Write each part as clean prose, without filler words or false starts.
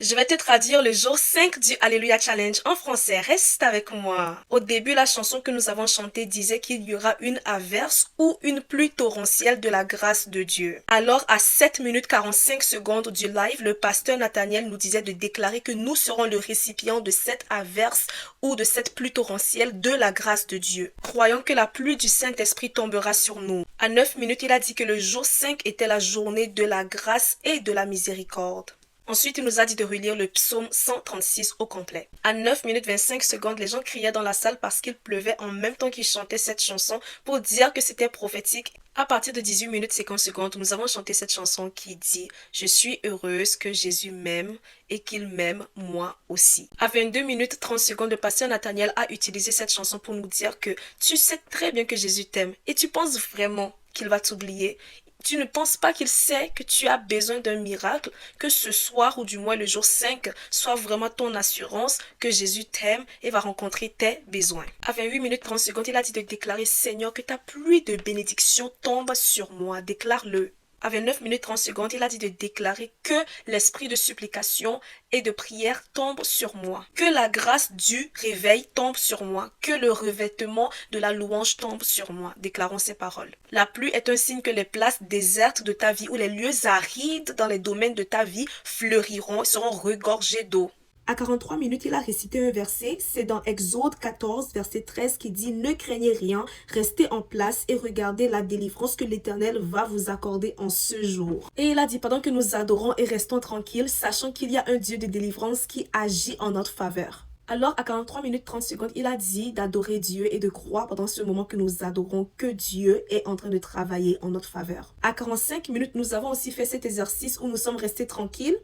Je vais te traduire le jour 5 du Alléluia Challenge en français. Reste avec moi. Au début, la chanson que nous avons chantée disait qu'il y aura une averse ou une pluie torrentielle de la grâce de Dieu. Alors, à 7 minutes 45 secondes du live, le pasteur Nathaniel nous disait de déclarer que nous serons le récipient de cette averse ou de cette pluie torrentielle de la grâce de Dieu. Croyons que la pluie du Saint-Esprit tombera sur nous. À 9 minutes, il a dit que le jour 5 était la journée de la grâce et de la miséricorde. Ensuite, il nous a dit de relire le psaume 136 au complet. À 9 minutes 25 secondes, les gens criaient dans la salle parce qu'il pleuvait en même temps qu'ils chantaient cette chanson pour dire que c'était prophétique. À partir de 18 minutes 50 secondes, nous avons chanté cette chanson qui dit « Je suis heureuse que Jésus m'aime et qu'il m'aime moi aussi ». À 22 minutes 30 secondes, le pasteur Nathaniel a utilisé cette chanson pour nous dire que tu sais très bien que Jésus t'aime et tu penses vraiment qu'il va t'oublier. Tu ne penses pas qu'il sait que tu as besoin d'un miracle, que ce soir ou du moins le jour 5 soit vraiment ton assurance que Jésus t'aime et va rencontrer tes besoins. À 28 minutes 30 secondes, il a dit de déclarer « Seigneur, que ta pluie de bénédiction tombe sur moi ». Déclare-le. À 29 minutes 30 secondes, il a dit de déclarer que l'esprit de supplication et de prière tombe sur moi, que la grâce du réveil tombe sur moi, que le revêtement de la louange tombe sur moi. Déclarons ces paroles. La pluie est un signe que les places désertes de ta vie ou les lieux arides dans les domaines de ta vie fleuriront et seront regorgés d'eau. À 43 minutes, il a récité un verset, c'est dans Exode 14, verset 13 qui dit « Ne craignez rien, restez en place et regardez la délivrance que l'Éternel va vous accorder en ce jour. » Et il a dit « Pendant que nous adorons et restons tranquilles, sachant qu'il y a un Dieu de délivrance qui agit en notre faveur. » Alors, à 43 minutes 30 secondes, il a dit d'adorer Dieu et de croire pendant ce moment que nous adorons que Dieu est en train de travailler en notre faveur. À 45 minutes, nous avons aussi fait cet exercice où nous sommes restés tranquilles,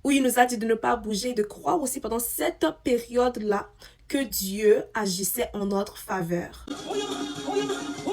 où il nous a dit de ne pas bouger et de croire aussi pendant cette période-là que Dieu agissait en notre faveur.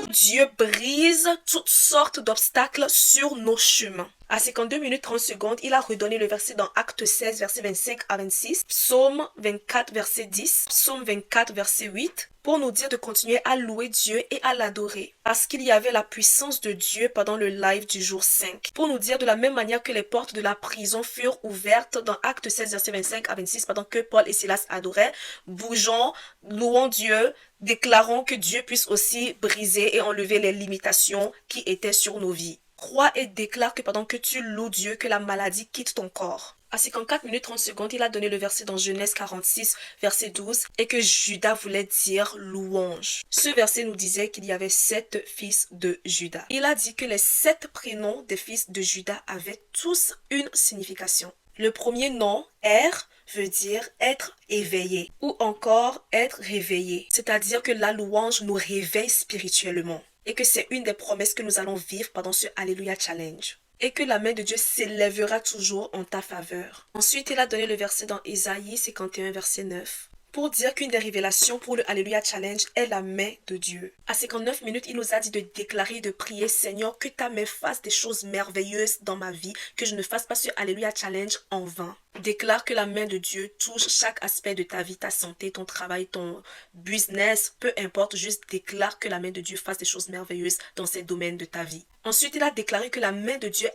Dieu brise toutes sortes d'obstacles sur nos chemins. À 52 minutes 30 secondes, il a redonné le verset dans Acte 16, verset 25 à 26, Psaume 24, verset 10, Psaume 24, verset 8, pour nous dire de continuer à louer Dieu et à l'adorer, parce qu'il y avait la puissance de Dieu pendant le live du jour 5. Pour nous dire de la même manière que les portes de la prison furent ouvertes dans Acte 16, verset 25 à 26, pendant que Paul et Silas adoraient, bougeons, louons Dieu, déclarons que Dieu puisse aussi briser et enlever les limitations qui étaient sur nos vies. Crois et déclare que pendant que tu loues Dieu, que la maladie quitte ton corps. À 54 minutes 30 secondes, il a donné le verset dans Genèse 46, verset 12, et que Judas voulait dire louange. Ce verset nous disait qu'il y avait 7 fils de Judas. Il a dit que les 7 prénoms des fils de Judas avaient tous une signification. Le premier nom, Er, veut dire être éveillé ou encore être réveillé. C'est-à-dire que la louange nous réveille spirituellement. Et que c'est une des promesses que nous allons vivre pendant ce Alléluia Challenge. Et que la main de Dieu s'élèvera toujours en ta faveur. Ensuite, il a donné le verset dans Ésaïe 51, verset 9. Pour dire qu'une des révélations pour le Alléluia Challenge est la main de Dieu. À 59 minutes, il nous a dit de déclarer, de prier, Seigneur, que ta main fasse des choses merveilleuses dans ma vie, que je ne fasse pas ce Alléluia Challenge en vain. Déclare que la main de Dieu touche chaque aspect de ta vie, ta santé, ton travail, ton business, peu importe, juste déclare que la main de Dieu fasse des choses merveilleuses dans ces domaines de ta vie. Ensuite, il a déclaré que la main de Dieu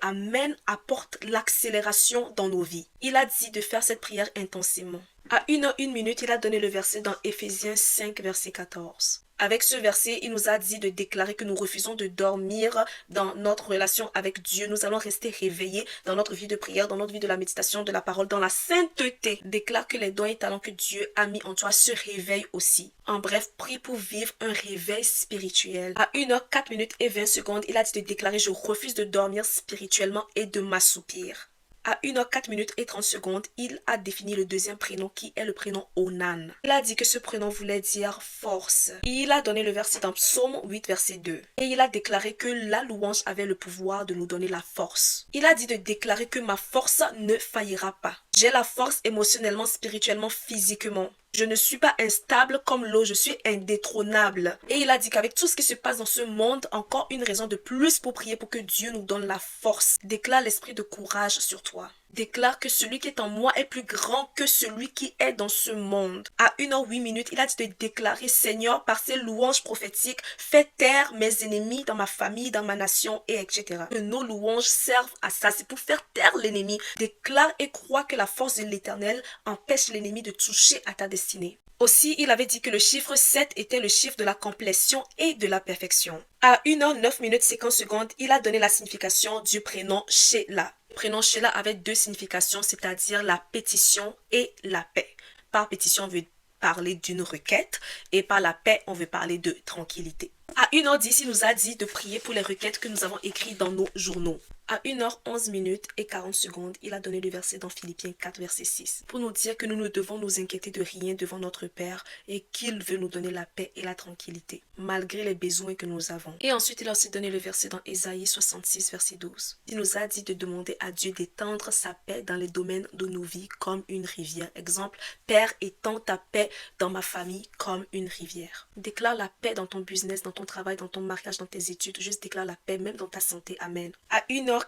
apporte l'accélération dans nos vies. Il a dit de faire cette prière intensément. À 1h01, il a donné le verset dans Éphésiens 5, verset 14. Avec ce verset, il nous a dit de déclarer que nous refusons de dormir dans notre relation avec Dieu. Nous allons rester réveillés dans notre vie de prière, dans notre vie de la méditation, de la parole, dans la sainteté. Déclare que les dons et talents que Dieu a mis en toi se réveillent aussi. En bref, prie pour vivre un réveil spirituel. À 1h04 et 20 secondes, il a dit de déclarer « Je refuse de dormir spirituellement et de m'assoupir ». À 1h04 et 30 secondes, il a défini le deuxième prénom qui est le prénom Onan. Il a dit que ce prénom voulait dire force. Il a donné le verset dans Psaume 8, verset 2. Et il a déclaré que la louange avait le pouvoir de nous donner la force. Il a dit de déclarer que ma force ne faillira pas. J'ai la force émotionnellement, spirituellement, physiquement. Je ne suis pas instable comme l'eau, je suis indétrônable. Et il a dit qu'avec tout ce qui se passe dans ce monde, encore une raison de plus pour prier pour que Dieu nous donne la force. Déclare l'esprit de courage sur toi. Déclare que celui qui est en moi est plus grand que celui qui est dans ce monde. À 1h08, il a dit de déclarer, Seigneur, par ses louanges prophétiques, fais taire mes ennemis dans ma famille, dans ma nation, et etc. Que nos louanges servent à ça, c'est pour faire taire l'ennemi. Déclare et crois que la force de l'Éternel empêche l'ennemi de toucher à ta destinée. Aussi, il avait dit que le chiffre 7 était le chiffre de la complétion et de la perfection. À 1h09, il a donné la signification du prénom Sheila. Le prénom Sheila avait deux significations, c'est-à-dire la pétition et la paix. Par pétition, on veut parler d'une requête et par la paix, on veut parler de tranquillité. À 1h10, il nous a dit de prier pour les requêtes que nous avons écrites dans nos journaux. À 1h11 et 40, il a donné le verset dans Philippiens 4, verset 6, pour nous dire que nous ne devons nous inquiéter de rien devant notre Père et qu'il veut nous donner la paix et la tranquillité, malgré les besoins que nous avons. Et ensuite, il a aussi donné le verset dans Ésaïe 66, verset 12. Il nous a dit de demander à Dieu d'étendre sa paix dans les domaines de nos vies comme une rivière. Exemple, Père, étends ta paix dans ma famille comme une rivière. Déclare la paix dans ton business, dans ton travail, dans ton mariage, dans tes études. Juste déclare la paix même dans ta santé. Amen. À 1h15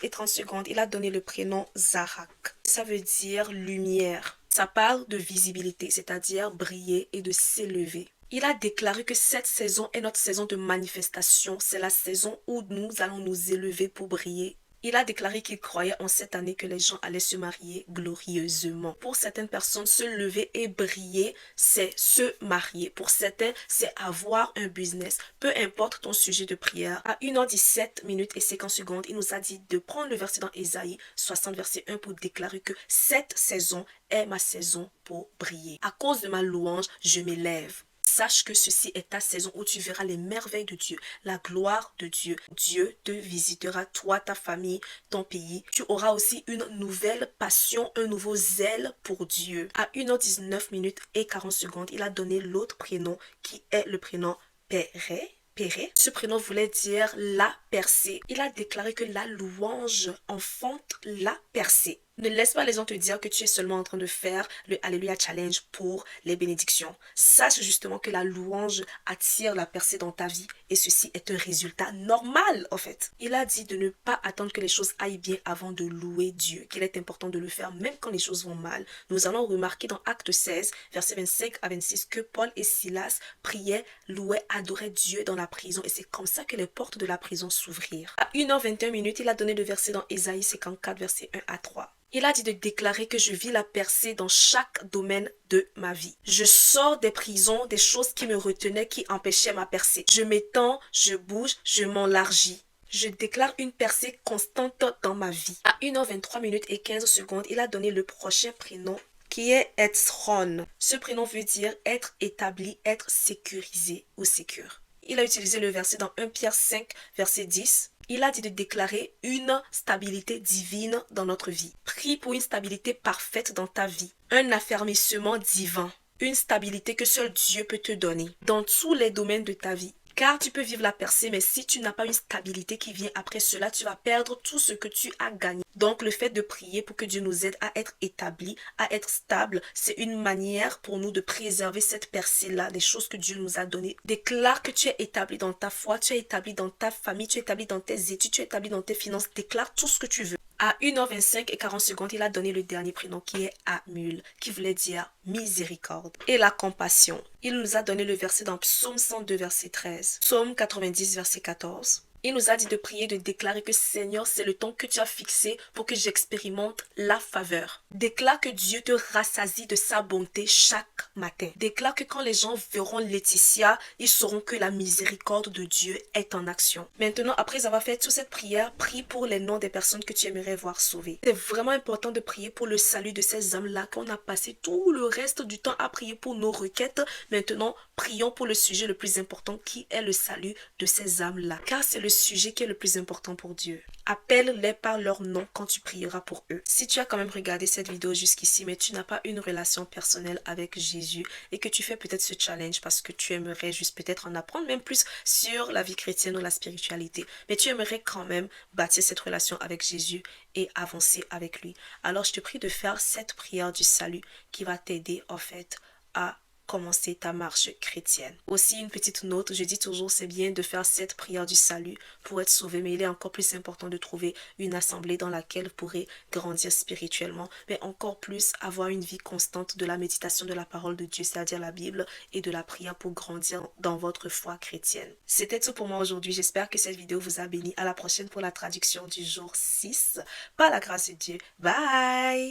et 30, il a donné le prénom Zarak. Ça veut dire lumière. Ça parle de visibilité, c'est-à-dire briller et de s'élever. Il a déclaré que cette saison est notre saison de manifestation. C'est la saison où nous allons nous élever pour briller. Il a déclaré qu'il croyait en cette année que les gens allaient se marier glorieusement. Pour certaines personnes, se lever et briller, c'est se marier. Pour certains, c'est avoir un business. Peu importe ton sujet de prière. À 1h17 et 50, il nous a dit de prendre le verset dans Ésaïe 60, verset 1 pour déclarer que cette saison est ma saison pour briller. À cause de ma louange, je m'élève. Sache que ceci est ta saison où tu verras les merveilles de Dieu, la gloire de Dieu. Dieu te visitera, toi, ta famille, ton pays. Tu auras aussi une nouvelle passion, un nouveau zèle pour Dieu. À 1h19 et 40, il a donné l'autre prénom qui est le prénom Péré. Ce prénom voulait dire la percée. Il a déclaré que la louange enfante la percée. Ne laisse pas les gens te dire que tu es seulement en train de faire le Alléluia Challenge pour les bénédictions. Sache justement que la louange attire la percée dans ta vie et ceci est un résultat normal en fait. Il a dit de ne pas attendre que les choses aillent bien avant de louer Dieu, qu'il est important de le faire même quand les choses vont mal. Nous allons remarquer dans Acte 16, versets 25 à 26 que Paul et Silas priaient, louaient, adoraient Dieu dans la prison et c'est comme ça que les portes de la prison s'ouvrirent. À 1h21, il a donné le verset dans Ésaïe 54, versets 1 à 3. Il a dit de déclarer que je vis la percée dans chaque domaine de ma vie. Je sors des prisons, des choses qui me retenaient, qui empêchaient ma percée. Je m'étends, je bouge, je m'élargis. Je déclare une percée constante dans ma vie. À 1h23 et 15, il a donné le prochain prénom qui est Etzron. Ce prénom veut dire être établi, être sécurisé ou sécure. Il a utilisé le verset dans 1 Pierre 5, verset 10. Il a dit de déclarer une stabilité divine dans notre vie. Prie pour une stabilité parfaite dans ta vie. Un affermissement divin. Une stabilité que seul Dieu peut te donner dans tous les domaines de ta vie. Car tu peux vivre la percée, mais si tu n'as pas une stabilité qui vient après cela, tu vas perdre tout ce que tu as gagné. Donc le fait de prier pour que Dieu nous aide à être établis, à être stables, c'est une manière pour nous de préserver cette percée-là, des choses que Dieu nous a données. Déclare que tu es établi dans ta foi, tu es établi dans ta famille, tu es établi dans tes études, tu es établi dans tes finances. Déclare tout ce que tu veux. À 1h25 et 40, il a donné le dernier prénom qui est Amul, qui voulait dire miséricorde et la compassion. Il nous a donné le verset dans Psaume 102, verset 13, Psaume 90, verset 14. Il nous a dit de prier, de déclarer que Seigneur, c'est le temps que tu as fixé pour que j'expérimente la faveur. Déclare que Dieu te rassasie de sa bonté chaque matin. Déclare que quand les gens verront Laetitia, ils sauront que la miséricorde de Dieu est en action. Maintenant, après avoir fait toute cette prière, prie pour les noms des personnes que tu aimerais voir sauvées. C'est vraiment important de prier pour le salut de ces âmes-là, qu'on a passé tout le reste du temps à prier pour nos requêtes. Maintenant, prions pour le sujet le plus important qui est le salut de ces âmes-là. Car c'est le sujet qui est le plus important pour Dieu. Appelle-les par leur nom quand tu prieras pour eux. Si tu as quand même regardé cette vidéo jusqu'ici, mais tu n'as pas une relation personnelle avec Jésus et que tu fais peut-être ce challenge parce que tu aimerais juste peut-être en apprendre même plus sur la vie chrétienne ou la spiritualité, mais tu aimerais quand même bâtir cette relation avec Jésus et avancer avec lui, alors je te prie de faire cette prière du salut qui va t'aider en fait à commencer ta marche chrétienne. Aussi, une petite note, je dis toujours c'est bien de faire cette prière du salut pour être sauvé, mais il est encore plus important de trouver une assemblée dans laquelle vous pourrez grandir spirituellement, mais encore plus avoir une vie constante de la méditation de la parole de Dieu, c'est-à-dire la Bible, et de la prière pour grandir dans votre foi chrétienne. C'était tout pour moi aujourd'hui. J'espère que cette vidéo vous a béni. À la prochaine pour la traduction du jour 6. Par la grâce de Dieu. Bye!